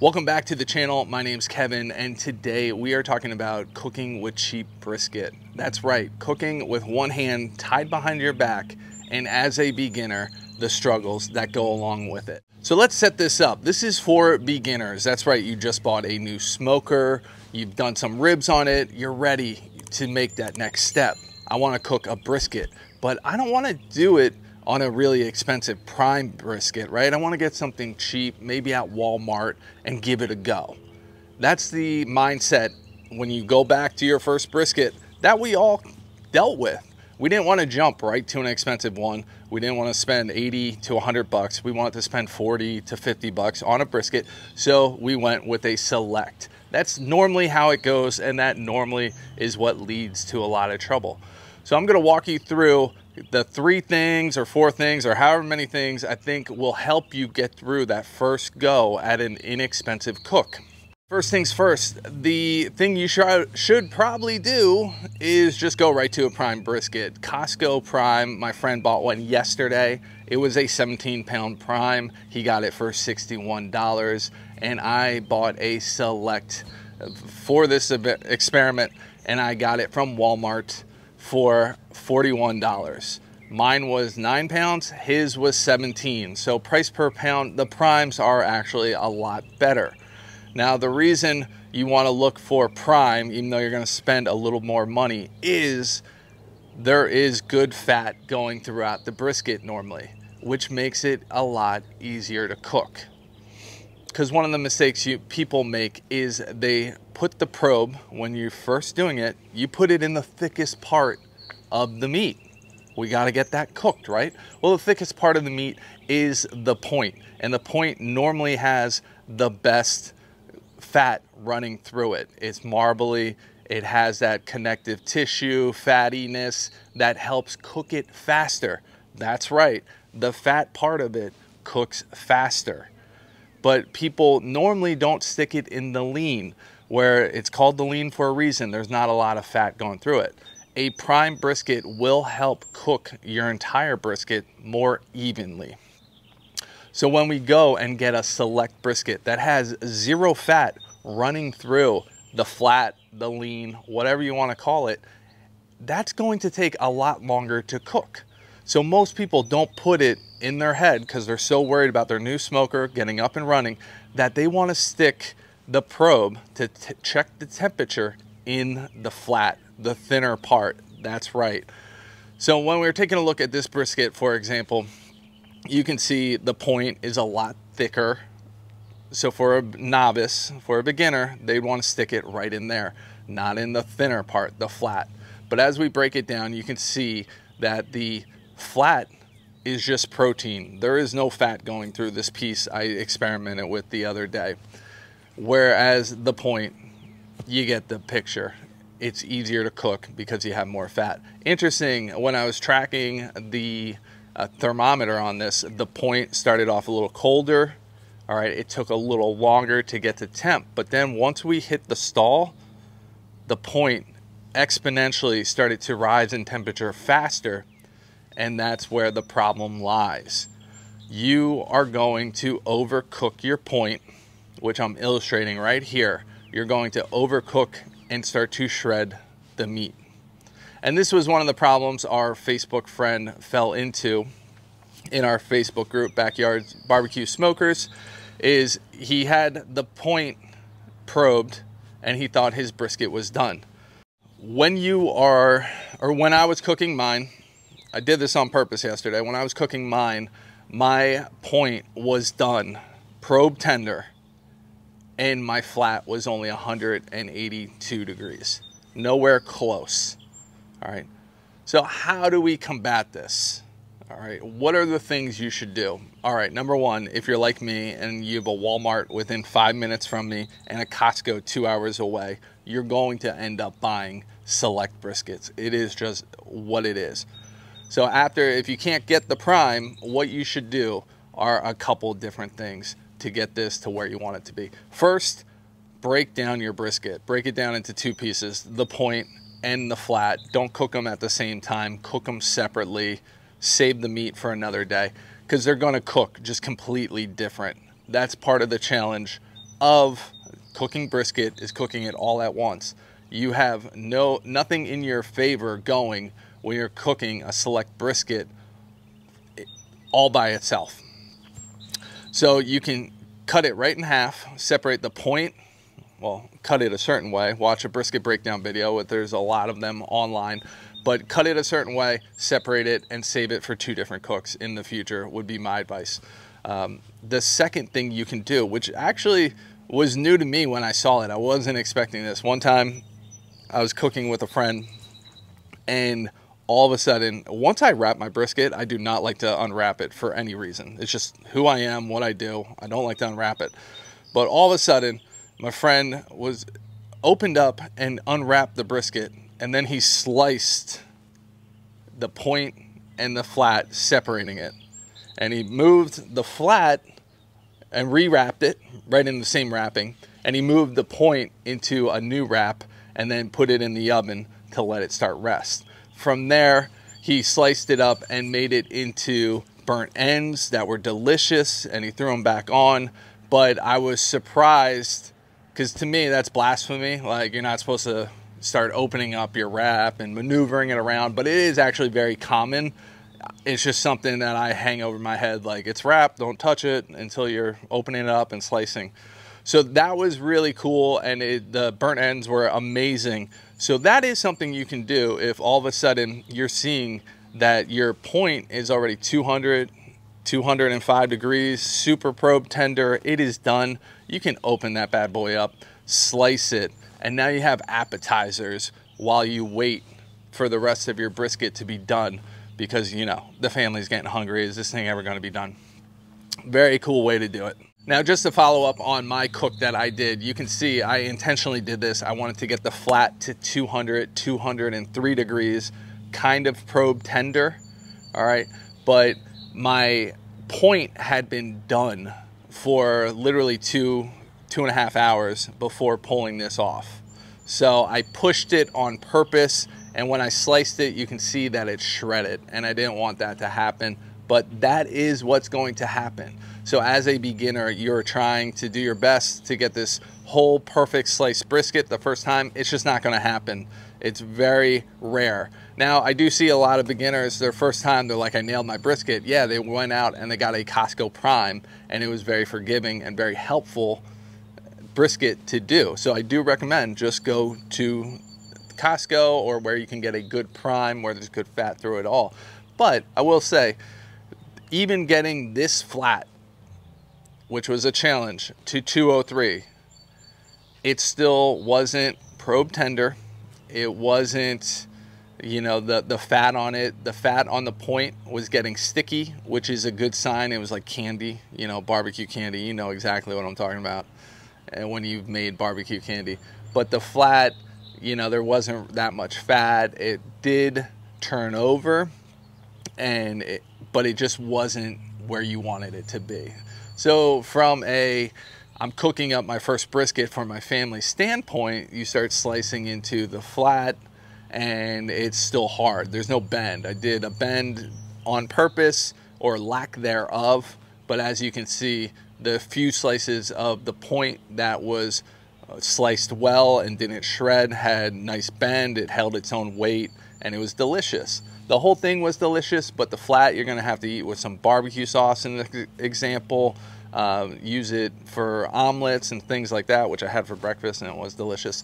Welcome back to the channel. My name's Kevin, and today we are talking about cooking with cheap brisket. That's right, cooking with one hand tied behind your back, and as a beginner, the struggles that go along with it. So let's set this up. This is for beginners. That's right, you just bought a new smoker, you've done some ribs on it, you're ready to make that next step. I want to cook a brisket, but I don't want to do it on a really expensive prime brisket, right? I want to get something cheap, maybe at Walmart, and give it a go. That's the mindset when you go back to your first brisket that we all dealt with. We didn't want to jump right to an expensive one. We didn't want to spend 80 to 100 bucks. We wanted to spend 40 to 50 bucks on a brisket. So we went with a select. That's normally how it goes, and that normally is what leads to a lot of trouble. So I'm going to walk you through the 3 things or 4 things or however many things I think will help you get through that first go at an inexpensive cook. First things first, the thing you should probably do is just go right to a prime brisket. Costco Prime, my friend bought one yesterday. It was a 17-pound prime. He got it for $61, and I bought a select for this experiment, and I got it from Walmart for $41. Mine was 9 pounds, his was 17. So price per pound, the primes are actually a lot better. Now, the reason you want to look for prime, even though you're going to spend a little more money, is there is good fat going throughout the brisket normally, which makes it a lot easier to cook. Because one of the mistakes people make is they put the probe, when you're first doing it, you put it in the thickest part of the meat. We got to get that cooked, right? Well, the thickest part of the meat is the point, and the point normally has the best fat running through it. It's marbly, it has that connective tissue, fattiness that helps cook it faster. That's right, the fat part of it cooks faster. But people normally don't stick it in the lean, where it's called the lean for a reason. There's not a lot of fat going through it. A prime brisket will help cook your entire brisket more evenly. So when we go and get a select brisket that has 0 fat running through the flat, the lean, whatever you want to call it, that's going to take a lot longer to cook. So most people don't put it in their head because they're so worried about their new smoker getting up and running that they want to stick the probe to check the temperature in the flat, the thinner part. That's right. So when we're taking a look at this brisket, for example, you can see the point is a lot thicker. So for a novice, for a beginner, they'd want to stick it right in there, not in the thinner part, the flat. But as we break it down, you can see that the flat is just protein. There is no fat going through this piece I experimented with the other day. Whereas the point, you get the picture. It's easier to cook because you have more fat. Interesting, when I was tracking the thermometer on this, the point started off a little colder. All right, it took a little longer to get to temp, but then once we hit the stall, the point exponentially started to rise in temperature faster, and that's where the problem lies. You are going to overcook your point, which I'm illustrating right here. You're going to overcook and start to shred the meat. And this was one of the problems our Facebook friend fell into in our Facebook group, Backyard Barbecue Smokers, is he had the point probed and he thought his brisket was done. When I was cooking mine, I did this on purpose yesterday. When I was cooking mine, my point was done, probe tender, and my flat was only 182 degrees. Nowhere close. All right. So how do we combat this? All right. What are the things you should do? All right. Number one, if you're like me and you have a Walmart within 5 minutes from me and a Costco 2 hours away, you're going to end up buying select briskets. It is just what it is. So if you can't get the prime, what you should do are a couple different things to get this to where you want it to be. First, break down your brisket. Break it down into 2 pieces, the point and the flat. Don't cook them at the same time. Cook them separately. Save the meat for another day because they're going to cook just completely different. That's part of the challenge of cooking brisket is cooking it all at once. You have nothing in your favor going when you're cooking a select brisket all by itself. So you can cut it right in half, separate the point, well, cut it a certain way. Watch a brisket breakdown video. There's a lot of them online, but cut it a certain way, separate it, and save it for 2 different cooks in the future would be my advice. The second thing you can do, which actually was new to me when I saw it, I wasn't expecting this. One time I was cooking with a friend, and all of a sudden, once I wrap my brisket, I do not like to unwrap it for any reason. It's just who I am, what I do. I don't like to unwrap it. But all of a sudden, my friend opened up and unwrapped the brisket, and then he sliced the point and the flat, separating it. And he moved the flat and rewrapped it right in the same wrapping, and he moved the point into a new wrap and then put it in the oven to let it start rest. From there, he sliced it up and made it into burnt ends that were delicious, and he threw them back on. But I was surprised, because to me, that's blasphemy. Like, you're not supposed to start opening up your wrap and maneuvering it around, but it is actually very common. It's just something that I hang over my head, like, it's wrapped, don't touch it until you're opening it up and slicing. So that was really cool, and the burnt ends were amazing. So that is something you can do if all of a sudden you're seeing that your point is already 200, 205 degrees, super probe tender, it is done. You can open that bad boy up, slice it, and now you have appetizers while you wait for the rest of your brisket to be done, because, you know, the family's getting hungry. Is this thing ever going to be done? Very cool way to do it. Now, just to follow up on my cook that I did, you can see I intentionally did this. I wanted to get the flat to 200, 203 degrees, kind of probe tender, all right? But my point had been done for literally two and a half hours before pulling this off. So I pushed it on purpose, and when I sliced it, you can see that it's shredded, and I didn't want that to happen, but that is what's going to happen. So as a beginner, you're trying to do your best to get this whole perfect sliced brisket the first time. It's just not going to happen. It's very rare. Now, I do see a lot of beginners, their first time, they're like, I nailed my brisket. Yeah, they went out and they got a Costco Prime, and it was very forgiving and very helpful brisket to do. So I do recommend just go to Costco or where you can get a good prime where there's good fat through it all. But I will say, even getting this flat, which was a challenge, to 203, it still wasn't probe tender. It wasn't, you know, the fat on it. The fat on the point was getting sticky, which is a good sign. It was like candy, you know, barbecue candy. You know exactly what I'm talking about, and when you've made barbecue candy. But the flat, you know, there wasn't that much fat. It did turn over, but it just wasn't where you wanted it to be. So from I'm cooking up my first brisket for my family standpoint, you start slicing into the flat, and it's still hard. There's no bend. I did a bend on purpose or lack thereof, but as you can see, the few slices of the point that was sliced well and didn't shred had nice bend. It held its own weight, and it was delicious. The whole thing was delicious, but the flat you're going to have to eat with some barbecue sauce in the example. Use it for omelets and things like that, which I had for breakfast, and it was delicious.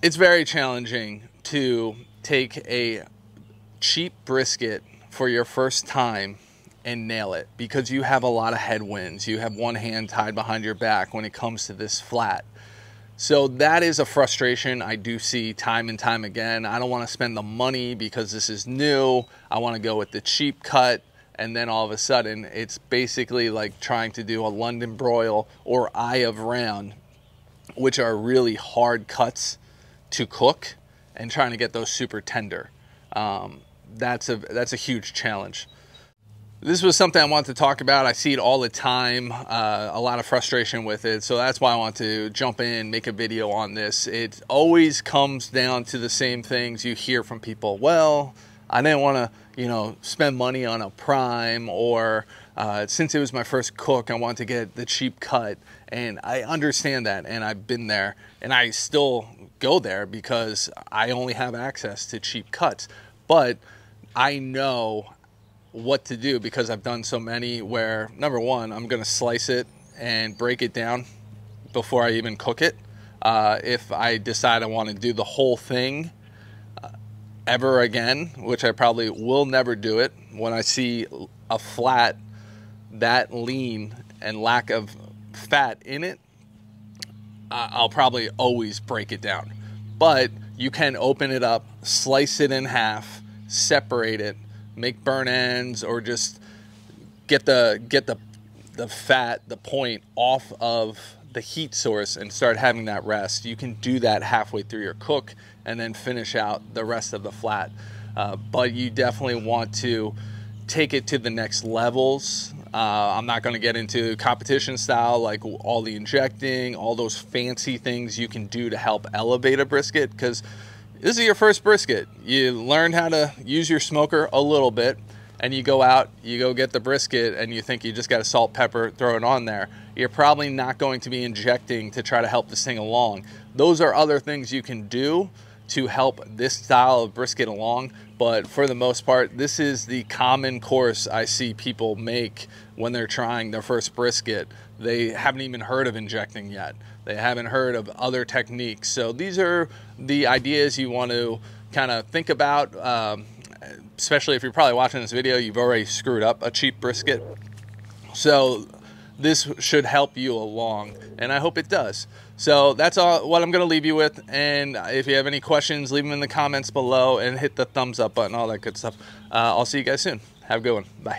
It's very challenging to take a cheap brisket for your first time and nail it, because you have a lot of headwinds. You have one hand tied behind your back when it comes to this flat. So that is a frustration I do see time and time again. I don't want to spend the money because this is new. I want to go with the cheap cut, and then all of a sudden it's basically like trying to do a London broil or eye of round, which are really hard cuts to cook, and trying to get those super tender. That's a huge challenge. This was something I wanted to talk about. I see it all the time, a lot of frustration with it. So that's why I want to jump in, make a video on this. It always comes down to the same things you hear from people. Well, I didn't want to, you know, spend money on a prime, or Since it was my first cook, I wanted to get the cheap cut, and I understand that, and I've been there, and I still go there because I only have access to cheap cuts. But I know what to do because I've done so many where, number one, I'm going to slice it and break it down before I even cook it. If I decide I want to do the whole thing ever again, which I probably will never do it, when I see a flat that lean and lack of fat in it, I'll probably always break it down. But you can open it up, slice it in half, separate it, make burn ends, or just get the fat, the point off of the heat source and start having that rest. You can do that halfway through your cook and then finish out the rest of the flat. But you definitely want to take it to the next levels. I'm not going to get into competition style, like all the injecting, all those fancy things you can do to help elevate a brisket, because this is your first brisket. You learn how to use your smoker a little bit, and you go out, you go get the brisket, and you think you just got to salt, pepper, throw it on there. You're probably not going to be injecting to try to help this thing along. Those are other things you can do to help this style of brisket along, but for the most part, this is the common course I see people make when they're trying their first brisket. They haven't even heard of injecting yet. They haven't heard of other techniques. So these are the ideas you want to kind of think about, especially if you're probably watching this video, you've already screwed up a cheap brisket. So this should help you along, and I hope it does. So that's all what I'm going to leave you with, and if you have any questions, leave them in the comments below and hit the thumbs up button, all that good stuff. I'll see you guys soon. Have a good one. Bye.